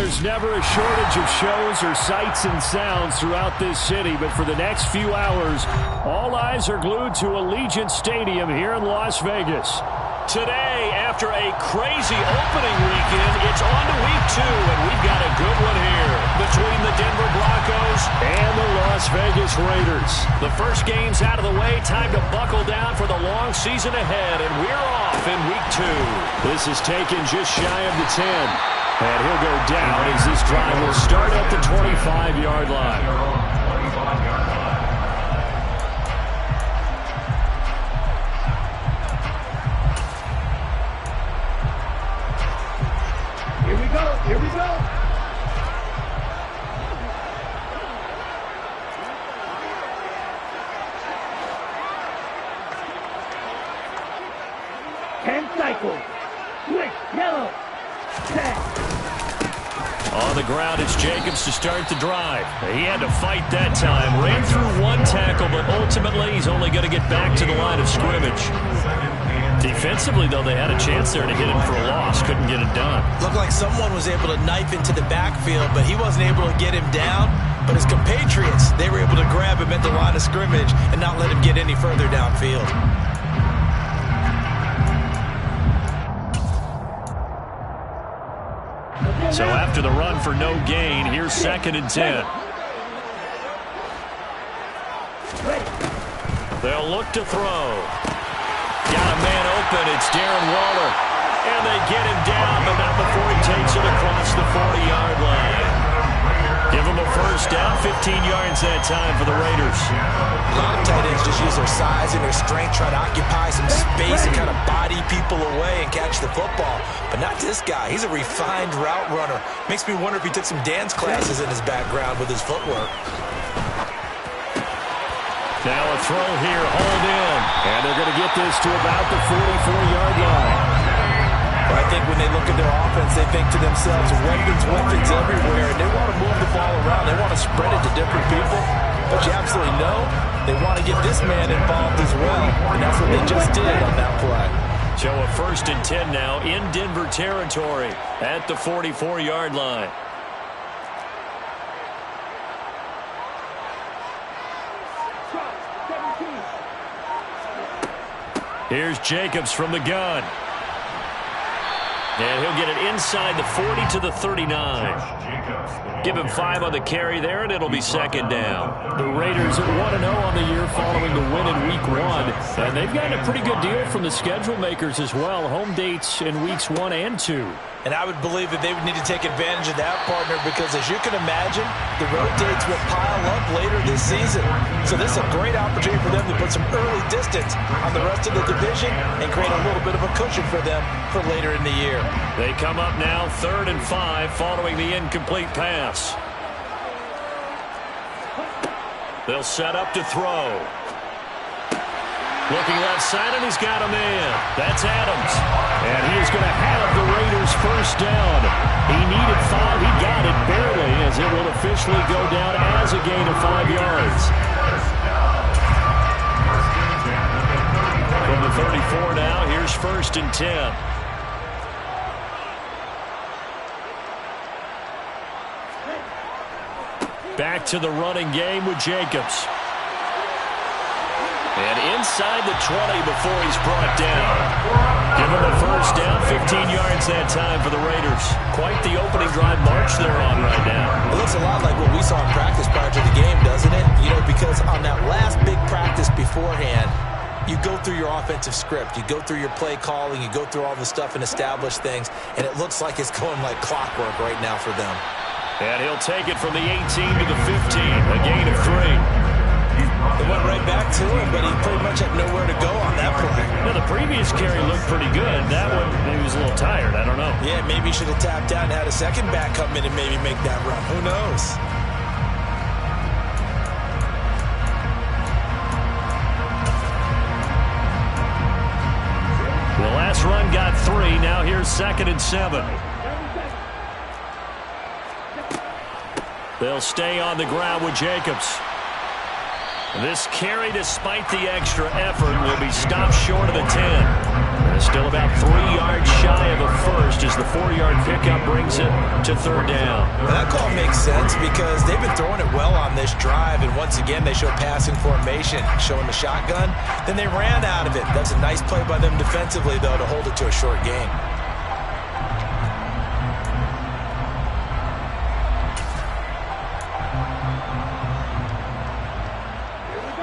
there's never a shortage of shows or sights and sounds throughout this city, but for the next few hours, all eyes are glued to Allegiant Stadium here in Las Vegas. Today, after a crazy opening weekend, it's on to week 2, and we've got a good one here between the Denver Broncos and the Las Vegas Raiders. The first game's out of the way, time to buckle down for the long season ahead, and we're off in week 2. This is taken just shy of the 10, and he'll go down as this drive will start at the 25-yard line. Here we go. Ten cycles. Switch, yellow. 10. On the ground, it's Jacobs to start the drive. He had to fight that time. Ran through one tackle, but ultimately he's only going to get back to the line of scrimmage. Defensively, though, they had a chance there to hit him for a loss. Couldn't get it done. Looked like someone was able to knife into the backfield, but he wasn't able to get him down. But his compatriots, they were able to grab him at the line of scrimmage and not let him get any further downfield. So after the run for no gain, here's 2nd and 10. They'll look to throw. Got a man open. It's Darren Waller. And they get him down, but not before he takes it across the 40-yard line. Give him a first down, 15 yards that time for the Raiders. A lot of tight ends just use their size and their strength, try to occupy some space and kind of body people away and catch the football. But not this guy. He's a refined route runner. Makes me wonder if he took some dance classes in his background with his footwork. Now a throw here, hauled in. And they're going to get this to about the 44-yard line. Well, I think when they look at their offense, they think to themselves, weapons everywhere, and they want to move the ball around. They want to spread it to different people. But you absolutely know they want to get this man involved as well, and that's what they just did on that play. So a 1st and 10 now in Denver territory at the 44-yard line. Here's Jacobs from the gun. And he'll get it inside the 40 to the 39. Give him 5 on the carry there, and it'll be 2nd down. The Raiders at 1-0 on the year following the win in Week 1. And they've gotten a pretty good deal from the schedule makers as well. Home dates in Weeks 1 and 2. And I would believe that they would need to take advantage of that, partner, because as you can imagine, the road dates will pile up later this season. So this is a great opportunity for them to put some early distance on the rest of the division and create a little bit of a cushion for them for later in the year. They come up now 3rd and 5 following the incomplete pass. They'll set up to throw. Looking left side, and he's got a man. That's Adams. And he is going to have the Raiders first down. He needed 5. He got it barely, as it will officially go down as a gain of 5 yards. From the 34 now, here's 1st and 10. Back to the running game with Jacobs. And inside the 20 before he's brought down. Give him a first down, 15 yards that time for the Raiders. Quite the opening drive march they're on right now. It looks a lot like what we saw in practice prior to the game, doesn't it? You know, because on that last big practice beforehand, you go through your offensive script. You go through your play calling. You go through all the stuff and establish things. And it looks like it's going like clockwork right now for them. And he'll take it from the 18 to the 15, a gain of 3. It went right back to him, but he pretty much had nowhere to go on that play. Now, the previous carry looked pretty good. That one, maybe he was a little tired. I don't know. Yeah, maybe he should have tapped out and had a second back come in and maybe make that run. Who knows? The last run got 3. Now here's 2nd and 7. They'll stay on the ground with Jacobs. This carry, despite the extra effort, will be stopped short of the 10. Still about 3 yards shy of a first as the 4-yard pickup brings it to third down. Well, that call makes sense because they've been throwing it well on this drive, and once again they show passing formation, showing the shotgun. Then they ran out of it. That's a nice play by them defensively, though, to hold it to a short gain.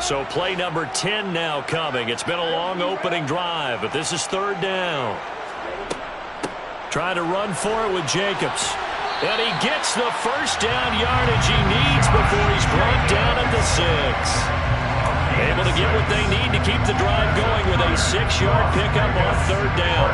So play number 10 now coming. It's been a long opening drive, but this is third down. Trying to run for it with Jacobs. And he gets the first down yardage he needs before he's brought down at the 6. Able to get what they need to keep the drive going with a 6-yard pickup on third down.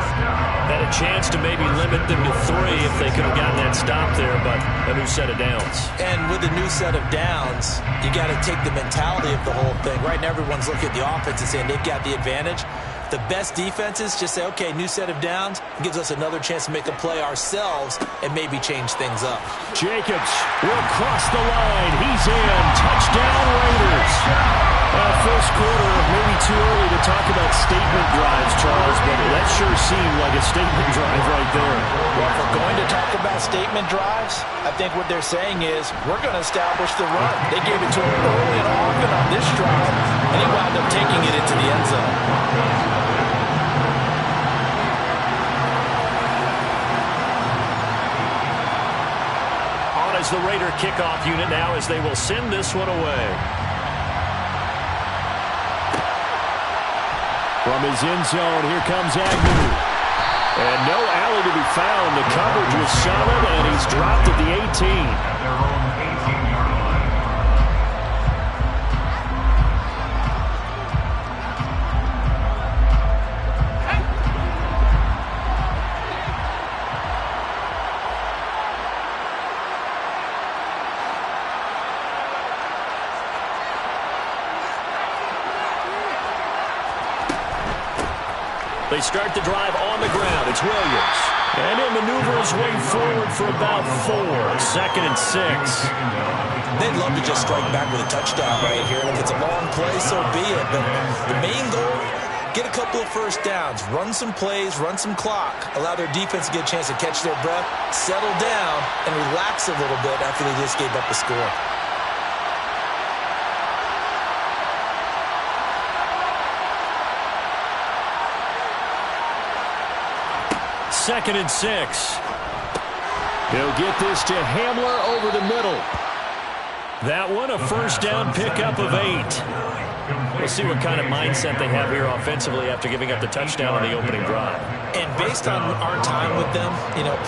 Had a chance to maybe limit them to 3 if they could have gotten that stop there, but a new set of downs. And with a new set of downs, you got to take the mentality of the whole thing. Right now, everyone's looking at the offense and saying they've got the advantage. The best defenses just say, okay, new set of downs, gives us another chance to make a play ourselves and maybe change things up. Jacobs will cross the line. He's in. Touchdown, Raiders. First quarter, maybe too early to talk about statement drives, Charles, but that sure seemed like a statement drive right there. Well, if we're going to talk about statement drives, I think what they're saying is we're going to establish the run. They gave it to him early and often on this drive, and he wound up taking it into the end zone. On as the Raider kickoff unit now as they will send this one away. From his end zone, here comes Agnew. And no alley to be found. The coverage was solid, and he's dropped at the 18. They start the drive on the ground. It's Williams. And he'll maneuver his way forward for about 4. 2nd and 6. They'd love to just strike back with a touchdown right here. And if it's a long play, so be it. But the main goal, get a couple of first downs, run some plays, run some clock, allow their defense to get a chance to catch their breath, settle down, and relax a little bit after they just gave up a score. Second and 6. He'll get this to Hamler over the middle. That one, a first down pickup of 8. We'll see what kind of mindset they have here offensively after giving up the touchdown on the opening drive. And based on our time with them,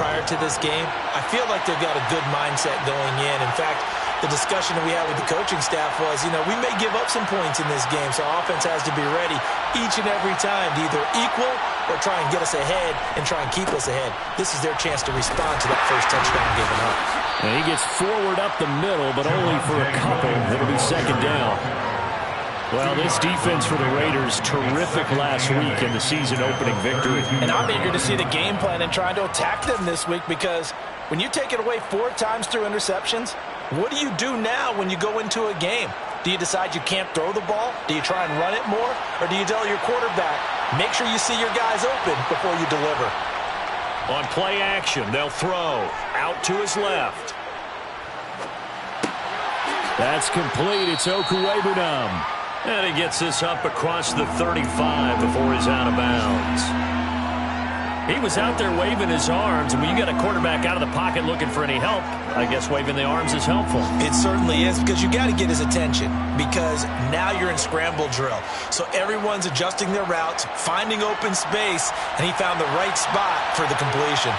prior to this game, I feel like they've got a good mindset going in. In fact, the discussion that we had with the coaching staff was, we may give up some points in this game, so offense has to be ready each and every time to either equal or try and get us ahead and try and keep us ahead. This is their chance to respond to that first touchdown given up. And he gets forward up the middle, but only for a couple. It'll be second down. Well, this defense for the Raiders, terrific last week in the season opening victory. And I'm eager to see the game plan and trying to attack them this week because when you take it away 4 times through interceptions, what do you do now when you go into a game? Do you decide you can't throw the ball? Do you try and run it more? Or do you tell your quarterback, make sure you see your guys open before you deliver? On play action, they'll throw out to his left. That's complete. It's Okuwebunam. And he gets this up across the 35 before he's out of bounds. He was out there waving his arms, and when you got a quarterback out of the pocket looking for any help, I guess waving the arms is helpful. It certainly is, because you got to get his attention, because now you're in scramble drill. So everyone's adjusting their routes, finding open space, and he found the right spot for the completion.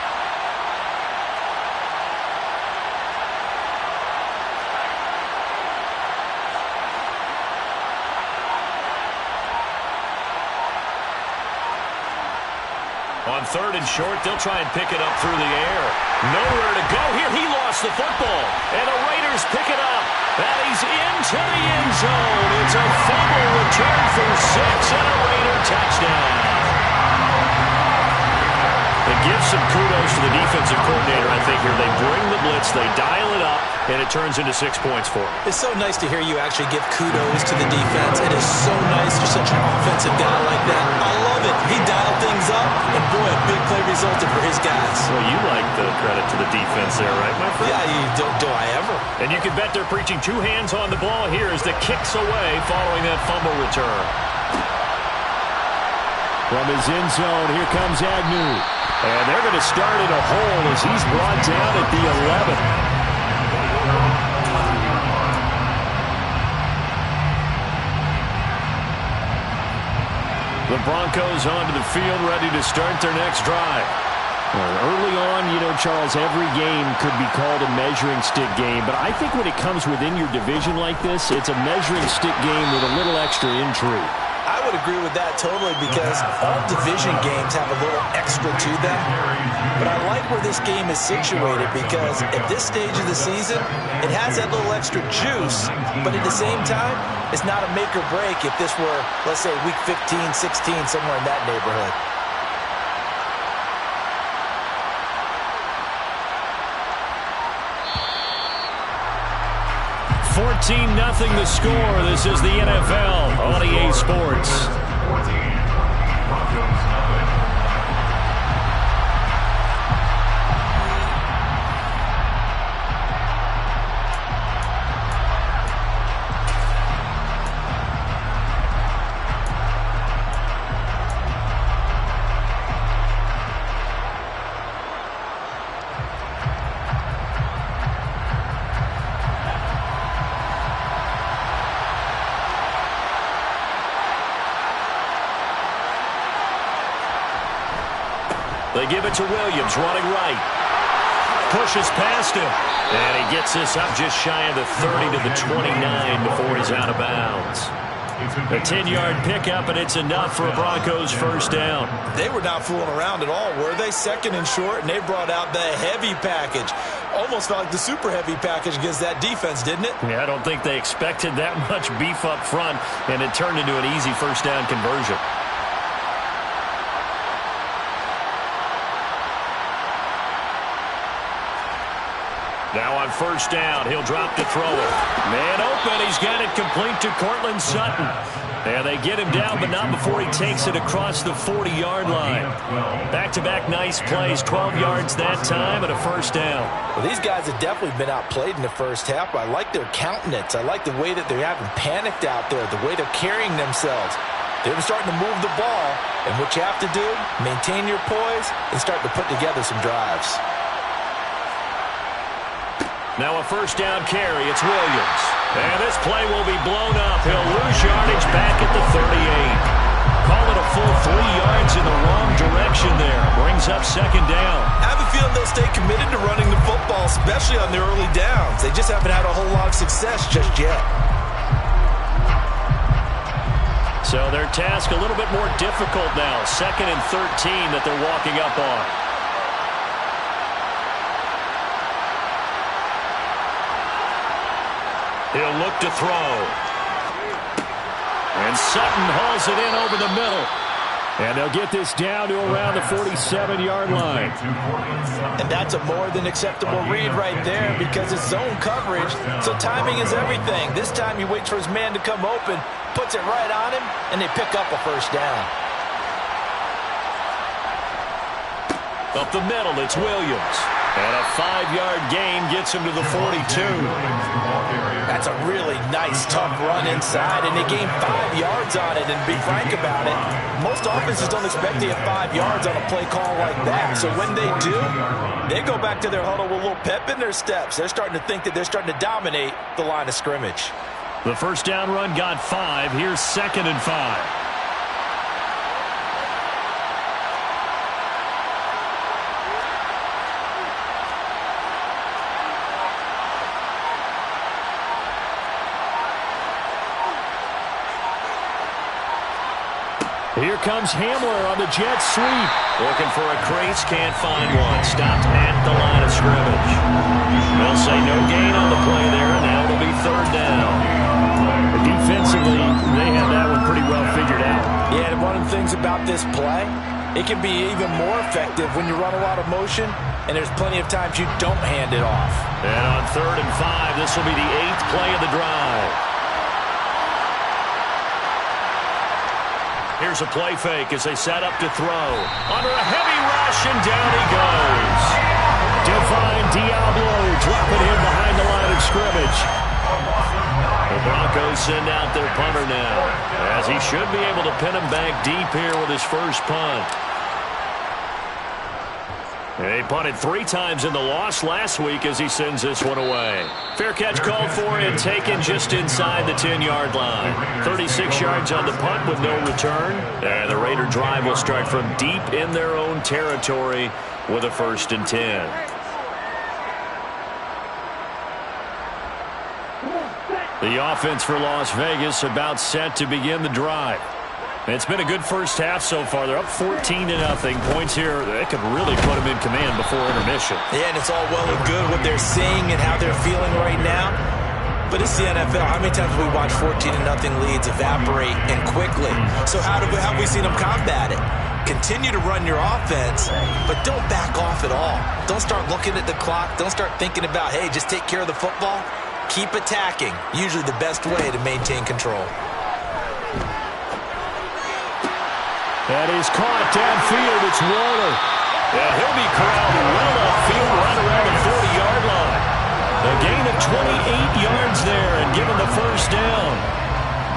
On 3rd and short, they'll try and pick it up through the air. Nowhere to go here. He lost the football. And the Raiders pick it up. And he's into the end zone. It's a fumble return for 6 and a Raider touchdown. They give some kudos to the defensive coordinator, I think, here. They bring the blitz. They dial it up. and it turns into 6 points for him. It's so nice to hear you actually give kudos to the defense. It is so nice you're such an offensive guy like that. I love it. He dialed things up, and boy, a big play resulted for his guys. Well, you like the credit to the defense there, right, my friend? Yeah, do I ever? And you can bet they're preaching 2 hands on the ball here as the kick's away following that fumble return. From his end zone, here comes Agnew. And they're going to start in a hole as he's brought down at the 11. The Broncos onto the field, ready to start their next drive. Well, early on, you know, Charles, every game could be called a measuring stick game. But I think when it comes within your division like this, it's a measuring stick game with a little extra intrigue. I would agree with that totally because all division games have a little extra to them. But I like where this game is situated because at this stage of the season, it has that little extra juice. But at the same time, it's not a make or break if this were, let's say, week 15, 16, somewhere in that neighborhood. 14-0 the score. This is the NFL on EA Sports. They give it to Williams, running right. Pushes past him. And he gets this up just shy of the 30 to the 29 before he's out of bounds. A 10-yard pickup, and it's enough for a Broncos first down. They were not fooling around at all, were they? Second and short, and they brought out the heavy package. Almost felt like the super heavy package against that defense, didn't it? Yeah, I don't think they expected that much beef up front, and it turned into an easy first down conversion. Now on first down, he'll drop to throw it. Man open, he's got it complete to Cortland Sutton. And they get him down, but not before he takes it across the 40-yard line. Back-to-back nice plays, 12 yards that time, and a first down. Well, these guys have definitely been outplayed in the first half. I like their countenance. I like the way that they haven't panicked out there, the way they're carrying themselves. They're starting to move the ball, and what you have to do, maintain your poise and start to put together some drives. Now a first down carry. It's Williams. And this play will be blown up. He'll lose yardage back at the 38. Call it a full 3 yards in the wrong direction there. Brings up second down. I have a feeling they'll stay committed to running the football, especially on their early downs. They just haven't had a whole lot of success just yet. So their task a little bit more difficult now. 2nd and 13 that they're walking up on. He'll look to throw. And Sutton hauls it in over the middle. And they'll get this down to around the 47-yard line. And that's a more than acceptable read right there because it's zone coverage, so timing is everything. This time he waits for his man to come open, puts it right on him, and they pick up a first down. Up the middle, it's Williams. And a 5-yard gain gets him to the 42. That's a really nice, tough run inside, and they gained 5 yards on it. And to be frank about it, most offenses don't expect to get 5 yards on a play call like that. So when they do, they go back to their huddle with a little pep in their steps. They're starting to think that they're starting to dominate the line of scrimmage. The first down run got 5. Here's 2nd and 5. Here comes Hamler on the jet sweep. Looking for a crease, can't find one. Stopped at the line of scrimmage. They'll say no gain on the play there, and now it'll be 3rd down. Defensively, they had that one pretty well figured out. Yeah, and one of the things about this play, it can be even more effective when you run a lot of motion and there's plenty of times you don't hand it off. And on 3rd and 5, this will be the 8th play of the drive. Here's a play fake as they set up to throw. Under a heavy rush, and down he goes. Divine Diablo dropping him behind the line of scrimmage. The Broncos send out their punter now, as he should be able to pin him back deep here with his first punt. He punted 3 times in the loss last week as he sends this one away. Fair catch called for and taken just inside the 10-yard line. 36 yards on the punt with no return. And the Raider drive will start from deep in their own territory with a 1st and 10. The offense for Las Vegas about set to begin the drive. It's been a good first half so far. They're up 14-0. Points here, that could really put them in command before intermission. Yeah, and it's all well and good what they're seeing and how they're feeling right now. But it's the NFL. How many times have we watched 14-0 leads evaporate and quickly? So how have we seen them combat it? Continue to run your offense, but don't back off at all. Don't start looking at the clock. Don't start thinking about, hey, just take care of the football. Keep attacking. Usually the best way to maintain control. That is caught downfield. It's Waller. And he'll be corralled well upfield right around the 40-yard line. A gain of 28 yards there and given the first down.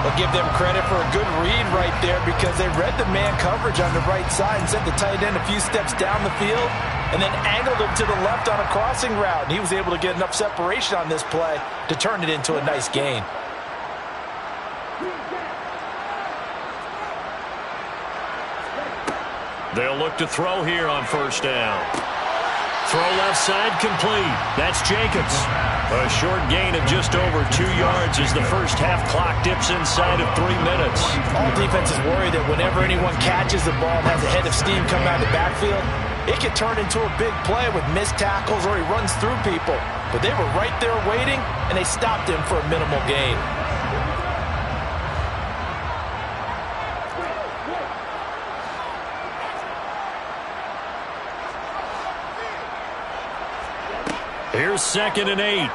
I'll give them credit for a good read right there because they read the man coverage on the right side and sent the tight end a few steps down the field and then angled him to the left on a crossing route. And he was able to get enough separation on this play to turn it into a nice gain. They'll look to throw here on 1st down. Throw left side complete. That's Jacobs. A short gain of just over 2 yards as the first half clock dips inside of 3 minutes. All defenses worry that whenever anyone catches the ball and has a head of steam coming out of the backfield, it can turn into a big play with missed tackles or he runs through people. But they were right there waiting, and they stopped him for a minimal gain. Here's 2nd and 8.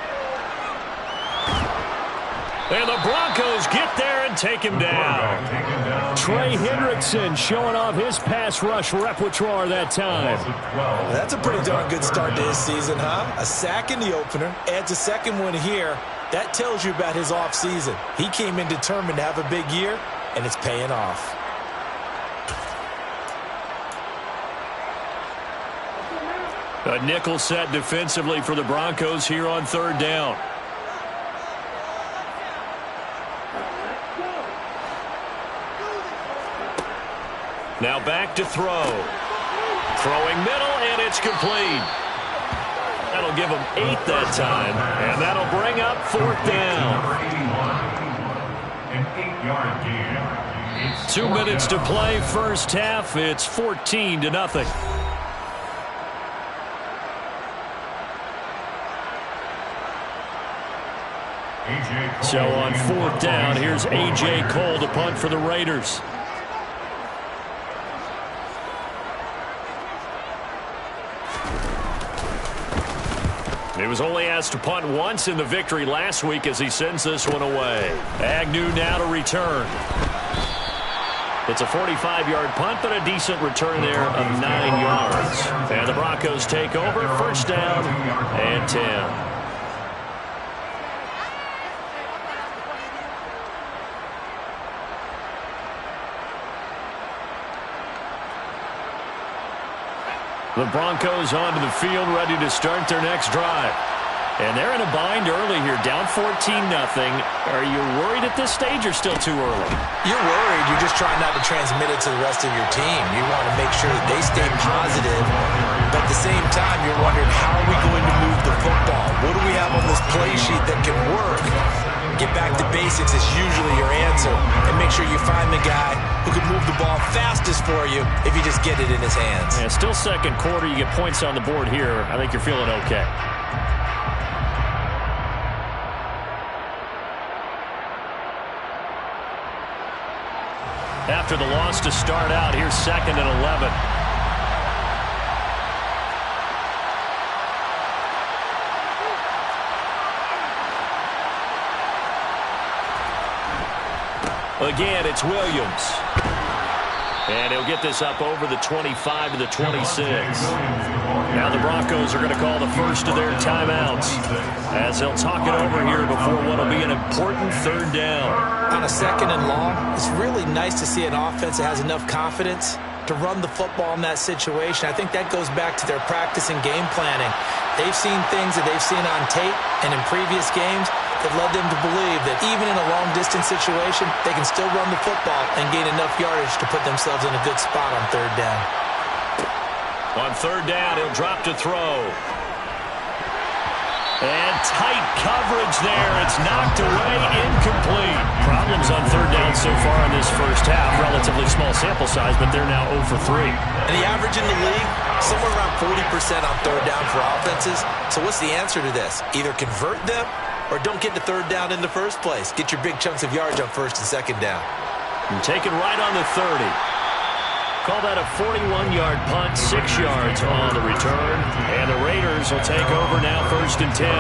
And the Broncos get there and take him down. Trey Hendrickson showing off his pass rush repertoire that time. That's a pretty darn good start to his season, huh? A sack in the opener, adds a second one here. That tells you about his offseason. He came in determined to have a big year, and it's paying off. A nickel set defensively for the Broncos here on 3rd down. Now back to throw. Throwing middle, and it's complete. That'll give them 8 that time, and that'll bring up 4th down. An 8-yard gain. 2 minutes to play, first half. It's 14-0. So on 4th down, here's A.J. Cole to punt for the Raiders. He was only asked to punt once in the victory last week as he sends this one away. Agnew now to return. It's a 45-yard punt, but a decent return there of 9 yards. And the Broncos take over, 1st down and 10. The Broncos onto the field, ready to start their next drive. And they're in a bind early here, down 14-0. Are you worried at this stage or still too early? You're worried. You're just trying not to transmit it to the rest of your team. You want to make sure that they stay positive. But at the same time, you're wondering, how are we going to move the football? What do we have on this play sheet that can work? Get back to basics is usually your answer. And make sure you find the guy who can move the ball fastest for you if you just get it in his hands. Yeah, still 2nd quarter. You get points on the board here. I think you're feeling okay. After the loss to start out, here's 2nd and 11. Again, it's Williams. And he'll get this up over the 25 to the 26. Now the Broncos are going to call the first of their timeouts as they'll talk it over here before what will be an important third down. On a second and long, it's really nice to see an offense that has enough confidence to run the football in that situation. I think that goes back to their practice and game planning. They've seen things that they've seen on tape and in previous games that led them to believe that even in a long-distance situation, they can still run the football and gain enough yardage to put themselves in a good spot on third down. On third down, he'll drop to throw. And tight coverage there. It's knocked away, incomplete. Problems on third down so far in this first half. Relatively small sample size, but they're now 0 for 3. And the average in the league, somewhere around 40% on third down for offenses. So what's the answer to this? Either convert them or don't get to third down in the first place. Get your big chunks of yards on first and second down. And take it right on the 30. Call that a 41-yard punt, 6 yards on the return. And the Raiders will take over now, 1st and 10.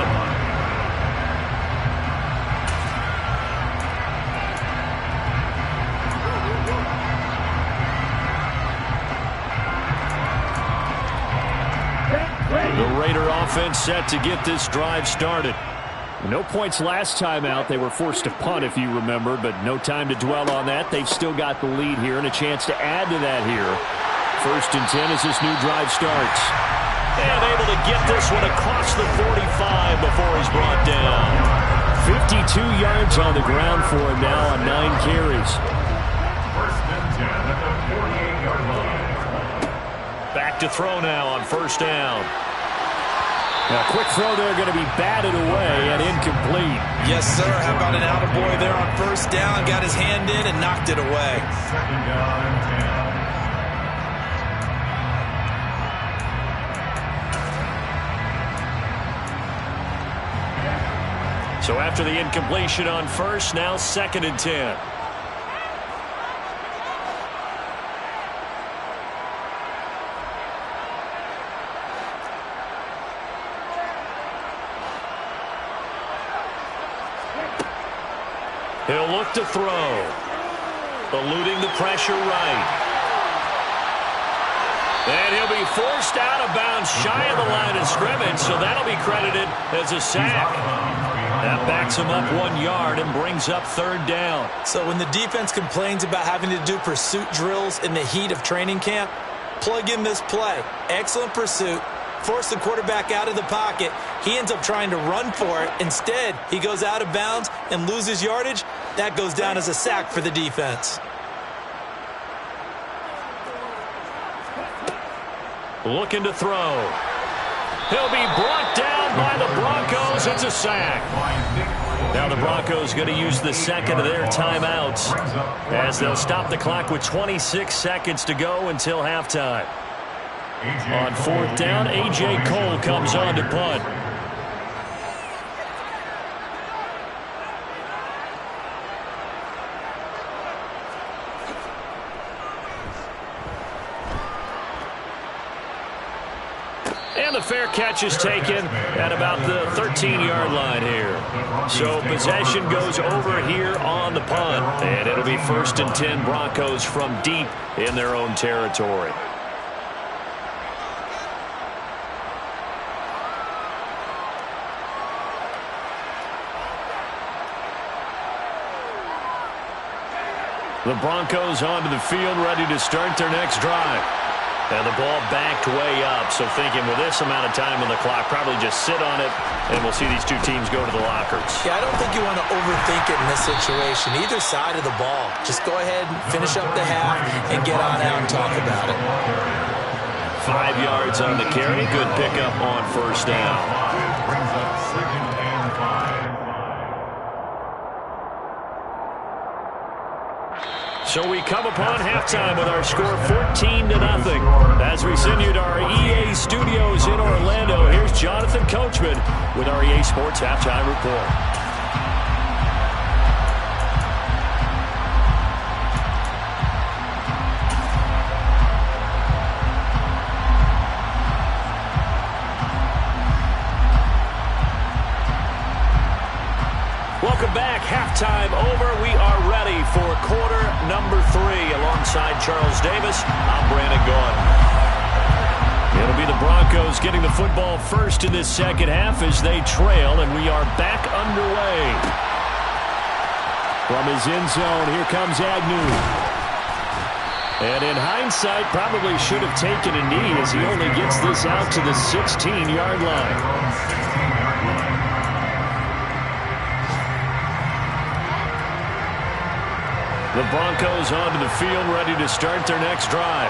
The Raider offense set to get this drive started. No points last time out. They were forced to punt, if you remember, but no time to dwell on that. They've still got the lead here and a chance to add to that here. 1st and 10 as this new drive starts. And able to get this one across the 45 before he's brought down. 52 yards on the ground for him now on 9 carries. 1st and 10 at the 48-yard line. Back to throw now on 1st down. Now, a quick throw there going to be batted away and incomplete. Yes, sir. How about an attaboy there on 1st down? Got his hand in and knocked it away. 2nd down and 10. So after the incompletion on 1st, now 2nd and 10. He'll look to throw. Eluding the pressure right. And he'll be forced out of bounds shy of the line of scrimmage, so that'll be credited as a sack. That backs him up 1 yard and brings up 3rd down. So when the defense complains about having to do pursuit drills in the heat of training camp, plug in this play. Excellent pursuit. Force the quarterback out of the pocket. He ends up trying to run for it. Instead, he goes out of bounds and loses yardage. That goes down as a sack for the defense. Looking to throw. He'll be brought down by the Broncos. It's a sack. Now the Broncos going to use the second of their timeouts as they'll stop the clock with 26 seconds to go until halftime. On 4th down, A.J. Cole comes on to punt. And the fair catch is taken at about the 13-yard line here. So possession goes over here on the punt. And it'll be 1st and 10 Broncos from deep in their own territory. The Broncos onto the field, ready to start their next drive. And the ball backed way up, so thinking with this amount of time on the clock, probably just sit on it, and we'll see these two teams go to the lockers. Yeah, I don't think you want to overthink it in this situation. Either side of the ball. Just go ahead and finish up the half and get on out and talk about it. 5 yards on the carry. Good pickup on 1st down. Brings up 2nd and 5. So we come upon halftime with our score 14-0 as we send you to our EA studios in Orlando. Here's Jonathan Coachman with our EA Sports Halftime Report. Welcome back. Halftime over. We are ready for quarter number 3. Alongside Charles Davis, I'm Brandon Gaudin. It'll be the Broncos getting the football first in this second half as they trail, and we are back underway. From his end zone, here comes Agnew. And in hindsight, probably should have taken a knee as he only gets this out to the 16-yard line. The Broncos onto the field, ready to start their next drive.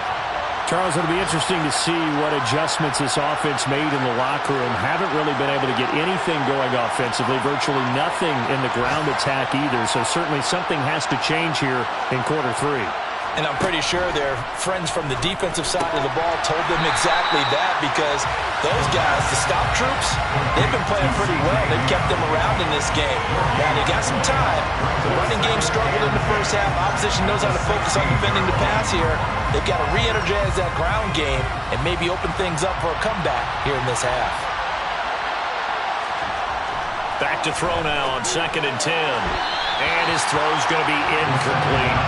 Charles, it'll be interesting to see what adjustments this offense made in the locker room. Haven't really been able to get anything going offensively, virtually nothing in the ground attack either. So certainly something has to change here in quarter 3. And I'm pretty sure their friends from the defensive side of the ball told them exactly that, because those guys, the stop troops, they've been playing pretty well. They've kept them around in this game. Now, they got some time. The running game struggled in the first half. Opposition knows how to focus on defending the pass here. They've got to re-energize that ground game and maybe open things up for a comeback here in this half. Back to throw now on 2nd and 10. And his throw's going to be incomplete.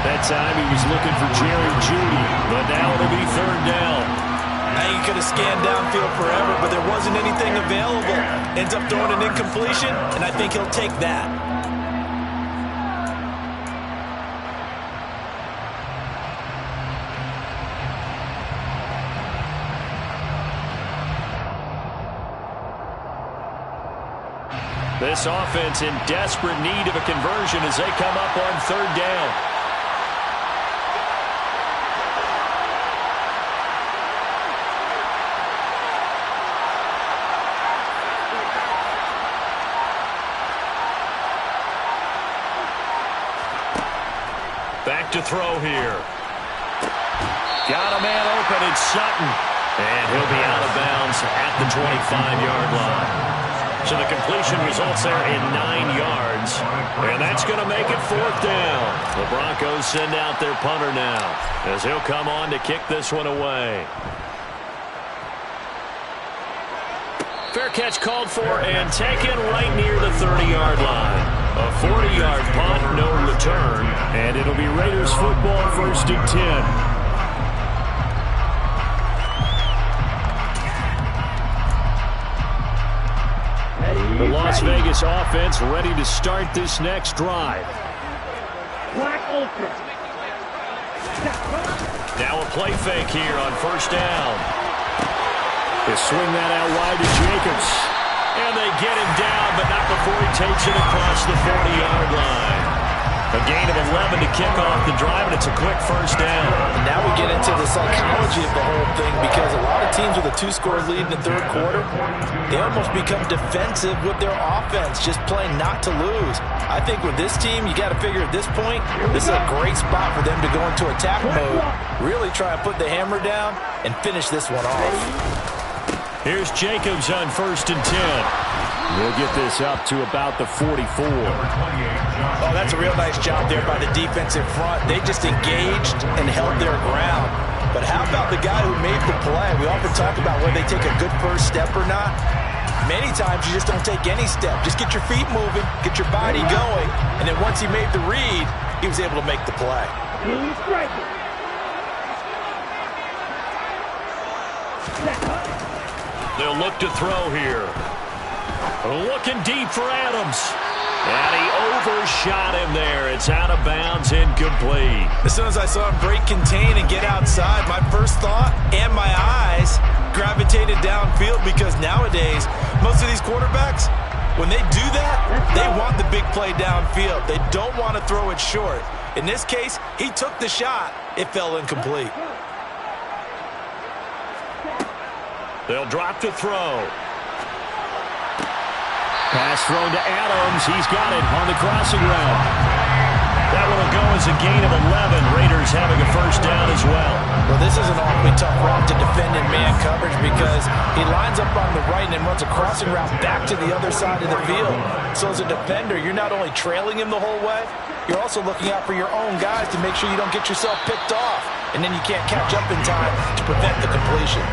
That time he was looking for Jerry Jeudy, but now it'll be 3rd down. Now he could have scanned downfield forever, but there wasn't anything available. Ends up throwing an incompletion, and I think he'll take that. This offense in desperate need of a conversion as they come up on 3rd down. Back to throw here. Got a man open, it's Sutton. And he'll be out of bounds at the 25-yard line. So the completion results there in 9 yards. And that's going to make it 4th down. The Broncos send out their punter now as he'll come on to kick this one away. Fair catch called for and taken right near the 30-yard line. A 40-yard punt, no return. And it'll be Raiders football, 1st and 10. The Las Vegas offense ready to start this next drive. Now a play fake here on 1st down. They swing that out wide to Jacobs. And they get him down, but not before he takes it across the 40-yard line. A gain of 11 to kick off the drive, and it's a quick 1st down. And now we get into the psychology of the whole thing, because a lot of teams with a 2-score lead in the 3rd quarter, they almost become defensive with their offense, just playing not to lose. I think with this team, you got to figure at this point, this is a great spot for them to go into attack mode, really try and put the hammer down and finish this one off. Here's Jacobs on 1st and 10. We'll get this up to about the 44. Oh, that's a real nice job there by the defensive front. They just engaged and held their ground. But how about the guy who made the play? We often talk about whether they take a good first step or not. Many times you just don't take any step. Just get your feet moving, get your body going, and then once he made the read, he was able to make the play. They'll look to throw here. Looking deep for Adams. And he overshot him there. It's out of bounds, incomplete. As soon as I saw him break contain and get outside, my first thought and my eyes gravitated downfield, because nowadays, most of these quarterbacks, when they do that, they want the big play downfield. They don't want to throw it short. In this case, he took the shot. It fell incomplete. They'll drop to throw. Pass thrown to Adams. He's got it on the crossing route. That one will go as a gain of 11. Raiders having a 1st down as well. Well, this is an awfully tough route to defend in man coverage, because he lines up on the right and then runs a crossing route back to the other side of the field. So as a defender, you're not only trailing him the whole way, you're also looking out for your own guys to make sure you don't get yourself picked off. And then you can't catch up in time to prevent the completion.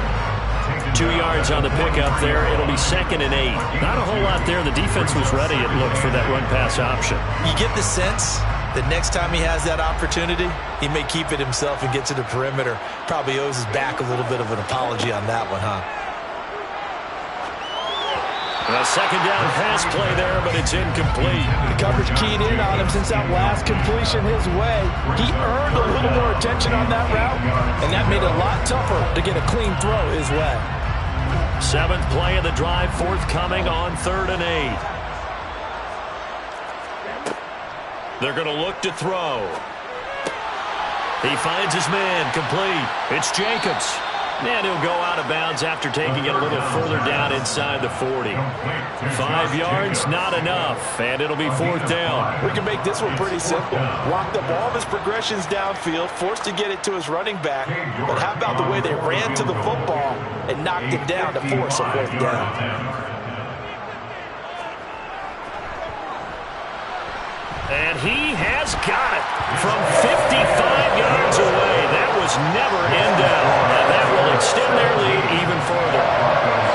2 yards on the pickup there. It'll be 2nd and 8. Not a whole lot there. The defense was ready, it looked, for that run-pass option. You get the sense that next time he has that opportunity, he may keep it himself and get to the perimeter. Probably owes his back a little bit of an apology on that one, huh? A 2nd down pass play there, but it's incomplete. The coverage keyed in on him since that last completion his way. He earned a little more attention on that route, and that made it a lot tougher to get a clean throw his way. 7th play of the drive, forthcoming on 3rd and 8. They're going to look to throw. He finds his man, complete. It's Jacobs. And he'll go out of bounds after taking it a little further down inside the 40. 5 yards, not enough, and it'll be 4th down. We can make this one pretty simple. Locked up all of his progressions downfield, forced to get it to his running back. But how about the way they ran to the football and knocked him down to force a 4th down? And he has got it from 55 yards away. That was never in doubt. And that will extend their lead even further.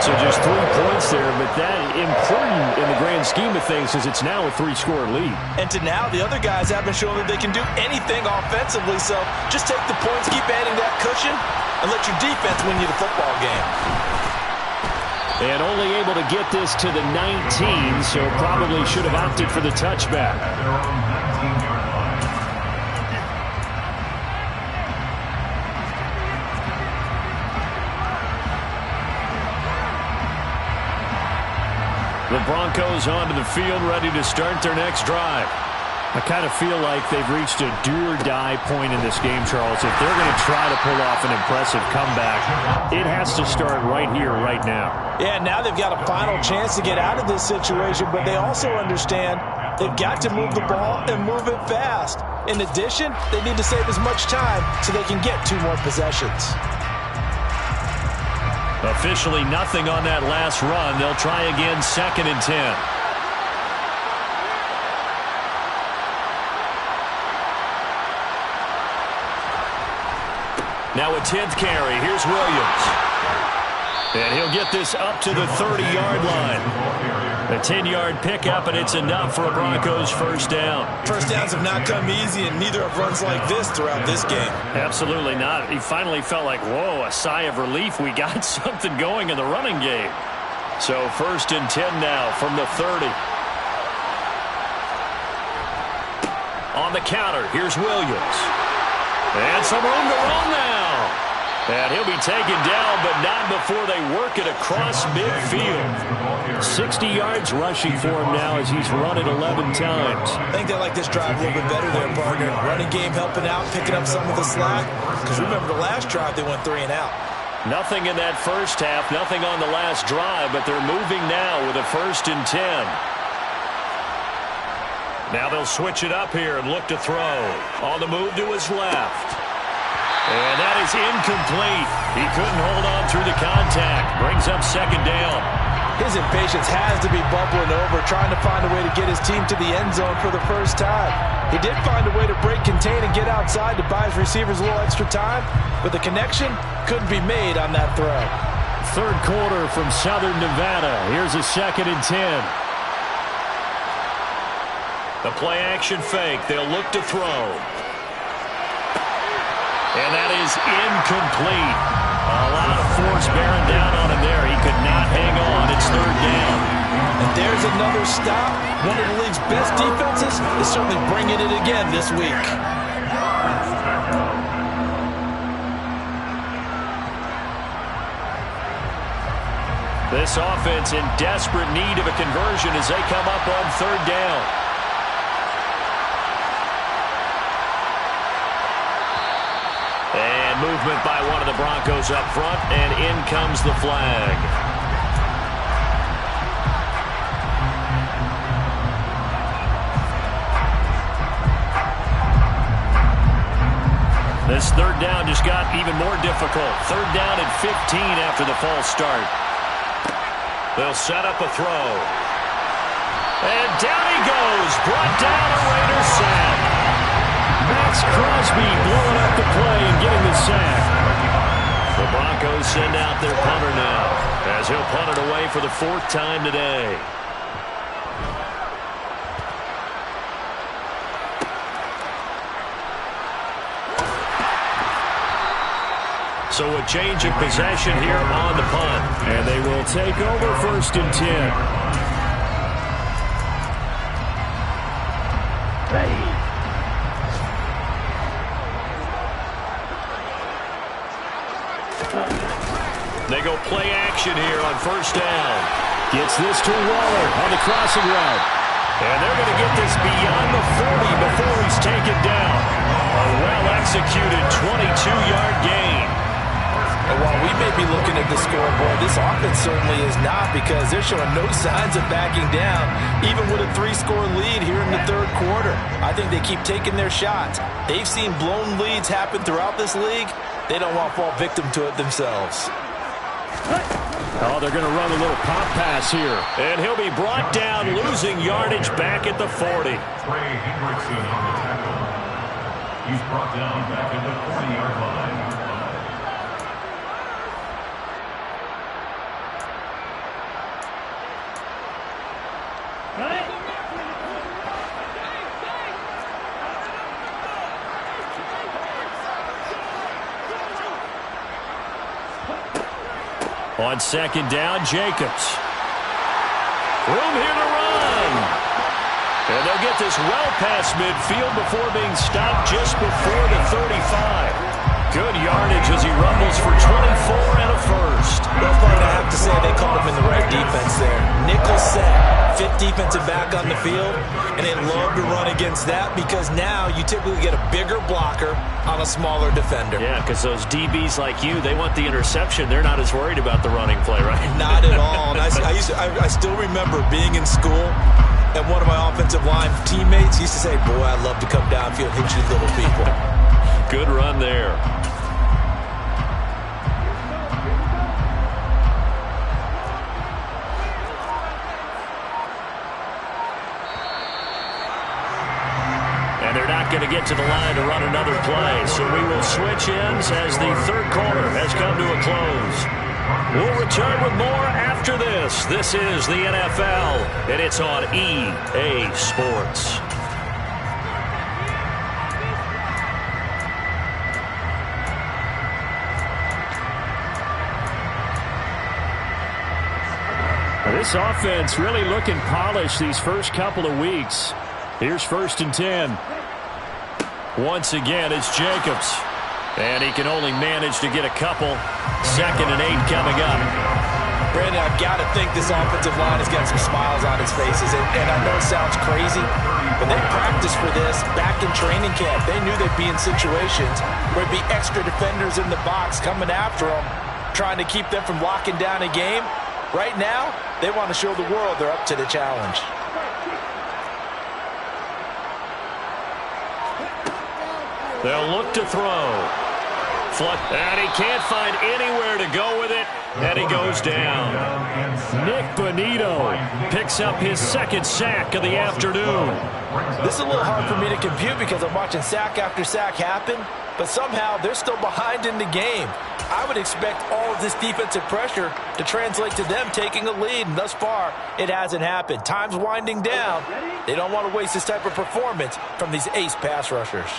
So just 3 points there, but that important in the grand scheme of things is it's now a 3-score lead. And to now, the other guys haven't shown that they can do anything offensively, so just take the points, keep adding that cushion, and let your defense win you the football game. And only able to get this to the 19, so probably should have opted for the touchback. The Broncos onto the field, ready to start their next drive. I kind of feel like they've reached a do-or-die point in this game, Charles. If they're going to try to pull off an impressive comeback, it has to start right here, right now. Yeah, now they've got a final chance to get out of this situation, but they also understand they've got to move the ball and move it fast. In addition, they need to save as much time so they can get 2 more possessions. Officially nothing on that last run. They'll try again, 2nd and 10. Now a 10th carry. Here's Williams. And he'll get this up to the 30-yard line. A 10-yard pickup, and it's enough for a Broncos 1st down. First downs have not come easy, and neither have runs like this throughout this game. Absolutely not. He finally felt like, whoa, a sigh of relief. We got something going in the running game. So 1st and 10 now from the 30. On the counter, here's Williams. And some room to run now. And he'll be taken down, but not before they work it across midfield. 60 yards rushing for him now as he's run it 11 times. I think they like this drive a little bit better there, partner. Running game helping out, picking up some of the slack. Because remember, the last drive, they went 3 and out. Nothing in that first half, nothing on the last drive, but they're moving now with a 1st and 10. Now they'll switch it up here and look to throw. On the move to his left. And that is incomplete. He couldn't hold on through the contact. Brings up 2nd down. His impatience has to be bubbling over, trying to find a way to get his team to the end zone for the first time. He did find a way to break, contain, and get outside to buy his receivers a little extra time, but the connection couldn't be made on that throw. 3rd quarter from Southern Nevada. Here's a 2nd and 10. The play-action fake. They'll look to throw. And that is incomplete. A lot of force bearing down on him there. He could not hang on. It's 3rd down. And there's another stop. One of the league's best defenses is certainly bringing it again this week. This offense in desperate need of a conversion as they come up on 3rd down. And movement by one of the Broncos up front, and in comes the flag. This 3rd down just got even more difficult. 3rd down and 15 after the false start. They'll set up a throw. And down he goes. Brought down a Raider sack. Max Crosby blowing up the play and getting the sack. The Broncos send out their punter now, as he'll punt it away for the 4th time today. So a change of possession here on the punt. And they will take over 1st and 10. Ready. They go play action here on 1st down. Gets this to Waller on the crossing route. And they're going to get this beyond the 40 before he's taken down. A well-executed 22-yard gain. And while we may be looking at the scoreboard, this offense certainly is not, because they're showing no signs of backing down, even with a 3-score lead here in the 3rd quarter. I think they keep taking their shots. They've seen blown leads happen throughout this league. They don't want to fall victim to it themselves. Oh, they're going to run a little pop pass here. And he'll be brought down, losing yardage back at the 40. Trey Hendrickson on the tackle. He's brought down back at the 40-yard line. On 2nd down, Jacobs. Room here to run. And they'll get this well past midfield before being stopped just before the 35. Good yardage as he rumbles for 24 and a first. Well, Bud, I have to say they caught him in the right defense there. Nickel set, 5th defensive back on the field, and they love to run against that because now you typically get a bigger blocker on a smaller defender. Yeah, because those DBs like you, they want the interception. They're not as worried about the running play, right? Not at all. And I still remember being in school, and one of my offensive line teammates used to say, boy, I'd love to come downfield and hit you little people. Good run there. And they're not going to get to the line to run another play. So we will switch ends as the 3rd quarter has come to a close. We'll return with more after this. This is the NFL, and it's on EA Sports. This offense really looking polished these first couple of weeks. Here's 1st and 10. Once again, it's Jacobs. And he can only manage to get a couple. 2nd and 8 coming up. Brandon, I've got to think this offensive line has got some smiles on its faces. And I know it sounds crazy, but they practiced for this back in training camp. They knew they'd be in situations where there'd be extra defenders in the box coming after them, trying to keep them from locking down a game. Right now, they want to show the world they're up to the challenge. They'll look to throw. And he can't find anywhere to go with it, and he goes down. Nick Bonito picks up his 2nd sack of the afternoon. This is a little hard for me to compute because I'm watching sack after sack happen, but somehow they're still behind in the game. I would expect all of this defensive pressure to translate to them taking a lead, and thus far, it hasn't happened. Time's winding down. They don't want to waste this type of performance from these ace pass rushers.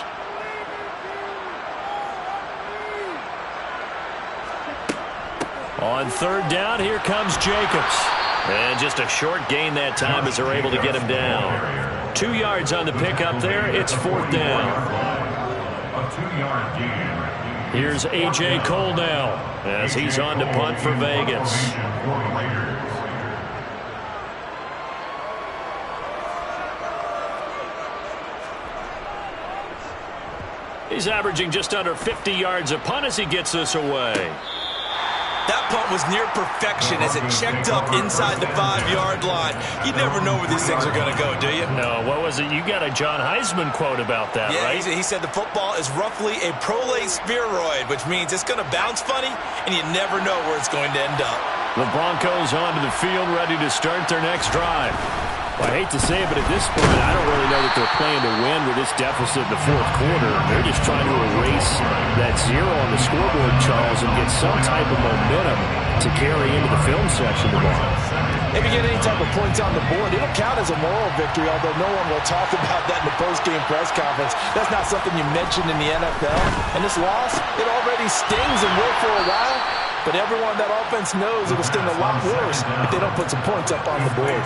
On 3rd down, here comes Jacobs. And just a short gain that time as they're able to get him down. 2 yards on the pickup there. It's 4th down. A 2-yard gain. Here's A.J. Cole now as he's on to punt for Vegas. He's averaging just under 50 yards a punt as he gets this away. That punt was near perfection as it checked up inside the 5-yard line. You never know where these things are going to go, do you? No, what was it? You got a John Heisman quote about that, right? Yeah, he said the football is roughly a prolate spheroid, which means it's going to bounce funny, and you never know where it's going to end up. The Broncos onto the field, ready to start their next drive. I hate to say it, but at this point, I don't really know that they're playing to win with this deficit in the fourth quarter. They're just trying to erase that zero on the scoreboard, Charles, and get some type of momentum to carry into the film section tomorrow. If you get any type of points on the board, it'll count as a moral victory, although no one will talk about that in the post-game press conference. That's not something you mentioned in the NFL. And this loss, it already stings and will for a while. But everyone on that offense knows it'll sting a lot worse if they don't put some points up on the board.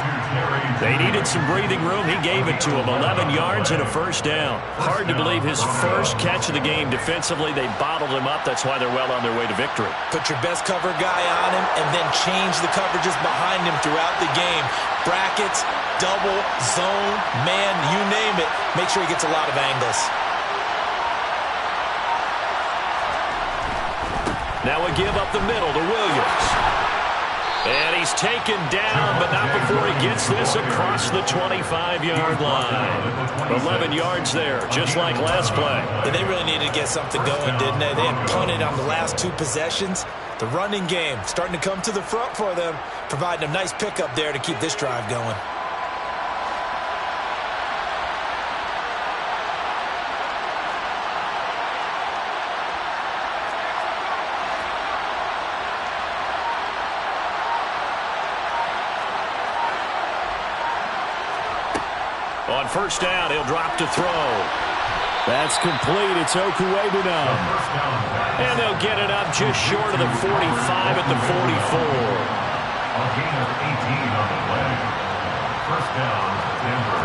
They needed some breathing room. He gave it to them. 11 yards and a first down. Hard to believe his first catch of the game defensively. They bottled him up. That's why they're well on their way to victory. Put your best cover guy on him and then change the coverages behind him throughout the game. Brackets, double, zone, man, you name it. Make sure he gets a lot of angles. Now we give up the middle to Williams. And he's taken down, but not before he gets this across the 25-yard line. 11 yards there, just like last play. Yeah, they really needed to get something going, didn't they? They had punted on the last two possessions. The running game starting to come to the front for them, providing a nice pickup there to keep this drive going. On first down, he'll drop to throw. That's complete. It's Okuwebunam. And they'll get it up just short of the 45 at the 44. A gain of 18 on the play. First down, Denver.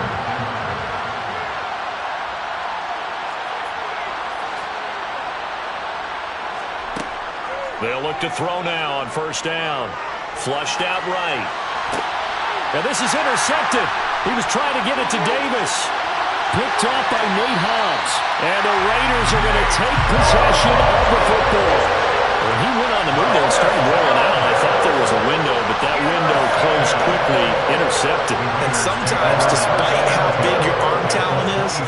They'll look to throw now on first down. Flushed out right. Now this is intercepted. He was trying to get it to Davis. Picked off by Nate Hobbs. And the Raiders are going to take possession of the football. When he went on the move there and started rolling out, I thought there was a window, but that window closed quickly, intercepted. And sometimes, despite how big your arm talent is,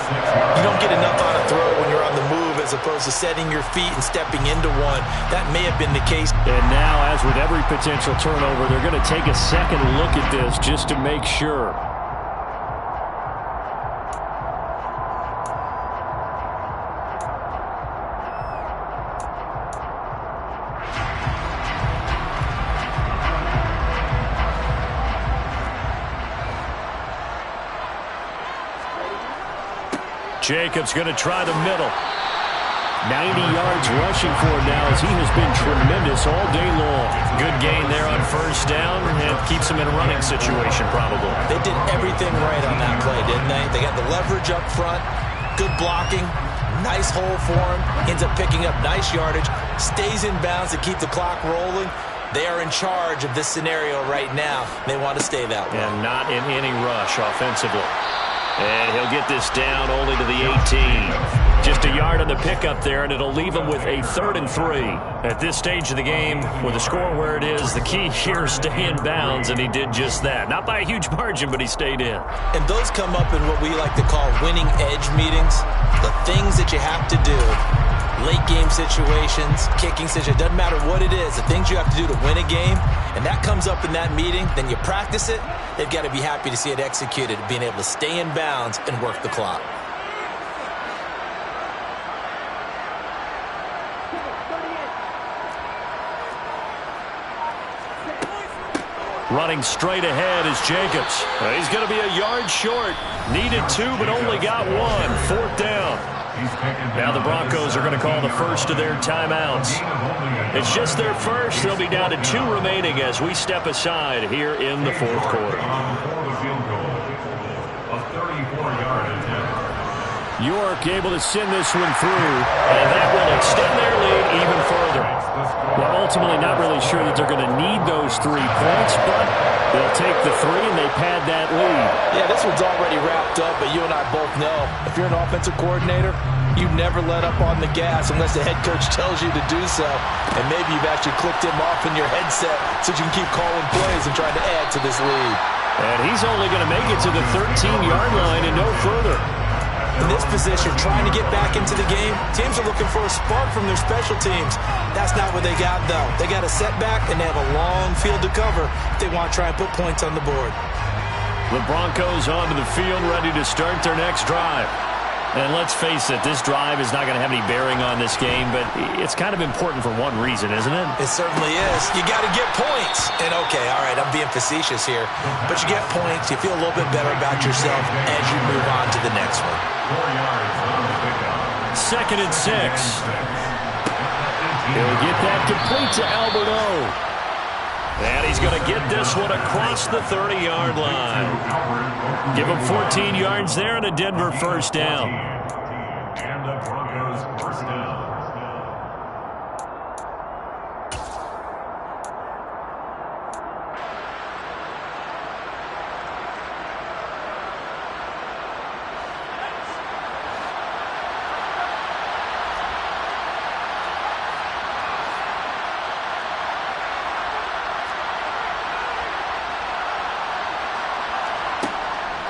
you don't get enough on a throw when you're on the move as opposed to setting your feet and stepping into one. That may have been the case. And now, as with every potential turnover, they're going to take a second look at this just to make sure. Jacobs going to try the middle. 90 yards rushing for him now as he has been tremendous all day long. Good gain there on first down and keeps him in a running situation probably. They did everything right on that play, didn't they? They got the leverage up front, good blocking, nice hole for him, ends up picking up nice yardage, stays in bounds to keep the clock rolling. They are in charge of this scenario right now. They want to stay that way. And not in any rush offensively. And he'll get this down only to the 18. Just a yard on the pickup there, and it'll leave him with a 3rd and 3. At this stage of the game, with the score where it is, the key here is stay in bounds, and he did just that. Not by a huge margin, but he stayed in. And those come up in what we like to call winning edge meetings. The things that you have to do. Late game situations, kicking situations, doesn't matter what it is, the things you have to do to win a game, and that comes up in that meeting, then you practice it, they've got to be happy to see it executed, being able to stay in bounds and work the clock. Running straight ahead is Jacobs. He's going to be a yard short. Needed 2, but only got 1. 4th down. Now the Broncos are going to call the first of their timeouts. It's just their first. They'll be down to 2 remaining as we step aside here in the 4th quarter. York able to send this one through, and that will extend their lead even further. Well, ultimately not really sure that they're going to need those 3 points, but they'll take the 3 and they pad that lead. Yeah, this one's already wrapped up, but you and I both know if you're an offensive coordinator, you never let up on the gas unless the head coach tells you to do so. And maybe you've actually clicked him off in your headset so you can keep calling plays and trying to add to this lead. And he's only going to make it to the 13-yard line and no further. In this position, trying to get back into the game, teams are looking for a spark from their special teams. That's not what they got, though. They got a setback, and they have a long field to cover if they want to try and put points on the board. The Broncos onto the field, ready to start their next drive. And let's face it, this drive is not going to have any bearing on this game, but it's kind of important for one reason, isn't it? It certainly is. You got to get points. And okay, all right, I'm being facetious here, but you get points, you feel a little bit better about yourself as you move on to the next one. 2nd and 6. He'll get that complete to Albert O. And he's going to get this one across the 30-yard line. Give him 14 yards there and a Denver first down. And the Broncos first down.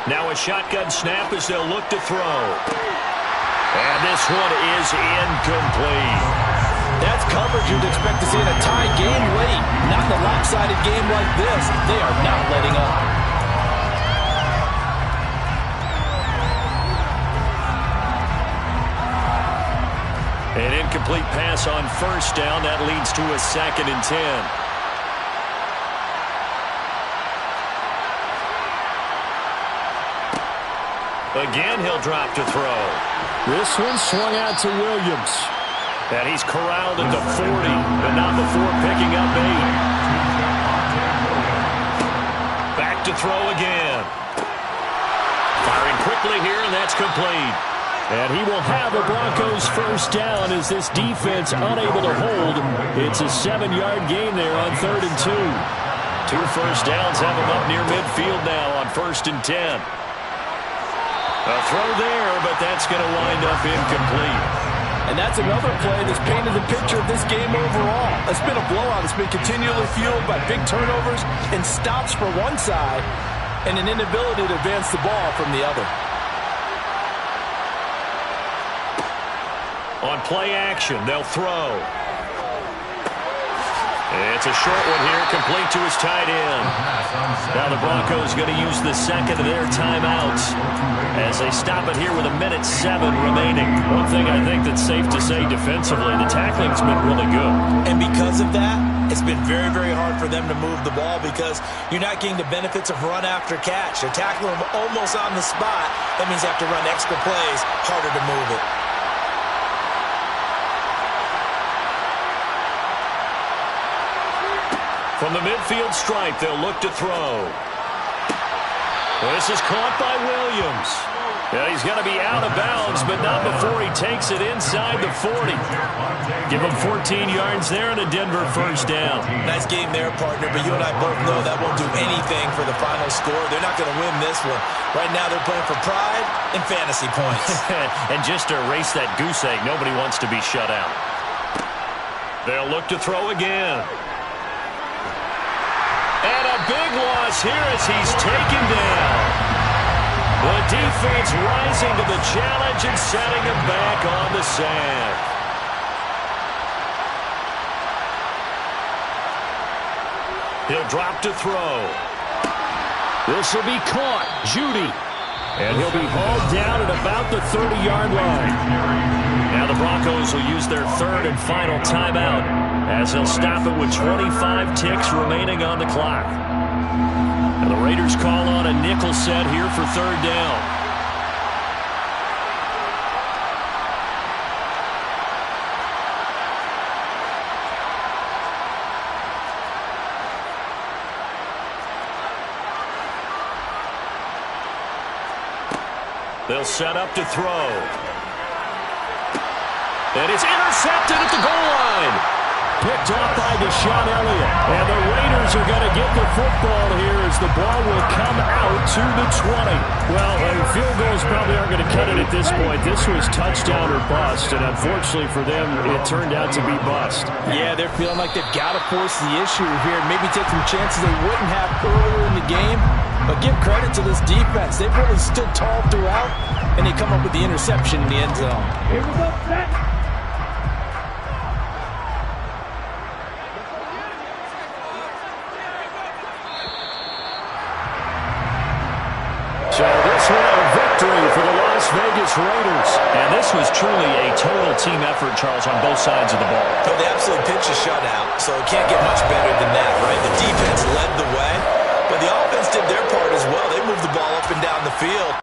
Now a shotgun snap as they'll look to throw. And this one is incomplete. That's coverage you'd expect to see in a tie game late. Not in a lopsided game like this. They are not letting up. An incomplete pass on first down. That leads to a 2nd and 10. Again, he'll drop to throw. This one swung out to Williams. And he's corralled at the 40, but not before picking up 8. Back to throw again. Firing quickly here, and that's complete. And he will have a Broncos first down as this defense unable to hold. It's a 7-yard gain there on 3rd and 2. 2 first downs have him up near midfield now on 1st and 10. A throw there, but that's going to wind up incomplete. And that's another play that's painted the picture of this game overall. It's been a blowout. It's been continually fueled by big turnovers and stops for one side and an inability to advance the ball from the other. On play action, they'll throw. It's a short one here, complete to his tight end. Now the Broncos going to use the 2nd of their timeouts as they stop it here with 1:07 remaining. One thing I think that's safe to say defensively, the tackling's been really good. And because of that, it's been very, very hard for them to move the ball because you're not getting the benefits of run after catch. They're tackling them almost on the spot. That means they have to run extra plays, harder to move it. From the midfield stripe, they'll look to throw. This is caught by Williams. Yeah, he's going to be out of bounds, but not before he takes it inside the 40. Give him 14 yards there and a Denver first down. Nice game there, partner, but you and I both know that won't do anything for the final score. They're not going to win this one. Right now they're playing for pride and fantasy points. And just to erase that goose egg, nobody wants to be shut out. They'll look to throw again. And a big loss here as he's taken down. The defense rising to the challenge and setting him back on the sack. He'll drop to throw. This will be caught. Judy. And he'll be hauled down at about the 30-yard line. Now the Broncos will use their 3rd and final timeout as they'll stop it with 25 ticks remaining on the clock. And the Raiders call on a nickel set here for 3rd down. They'll set up to throw. And it's intercepted at the goal line. Picked off by Deshaun Elliott. And the Raiders are going to get the football here as the ball will come out to the 20. Well, field goals probably aren't going to cut it at this point. This was touchdown or bust, and unfortunately for them, it turned out to be bust. Yeah, they're feeling like they've got to force the issue here. Maybe take some chances they wouldn't have earlier in the game. But give credit to this defense. They've really stood tall throughout, and they come up with the interception in the end zone. Here we go, set. truly a total team effort, Charles, on both sides of the ball. No, they absolutely pitched a shutout, so it can't get much better than that, right? The defense led the way, but the offense did their part as well. They moved the ball up and down the field.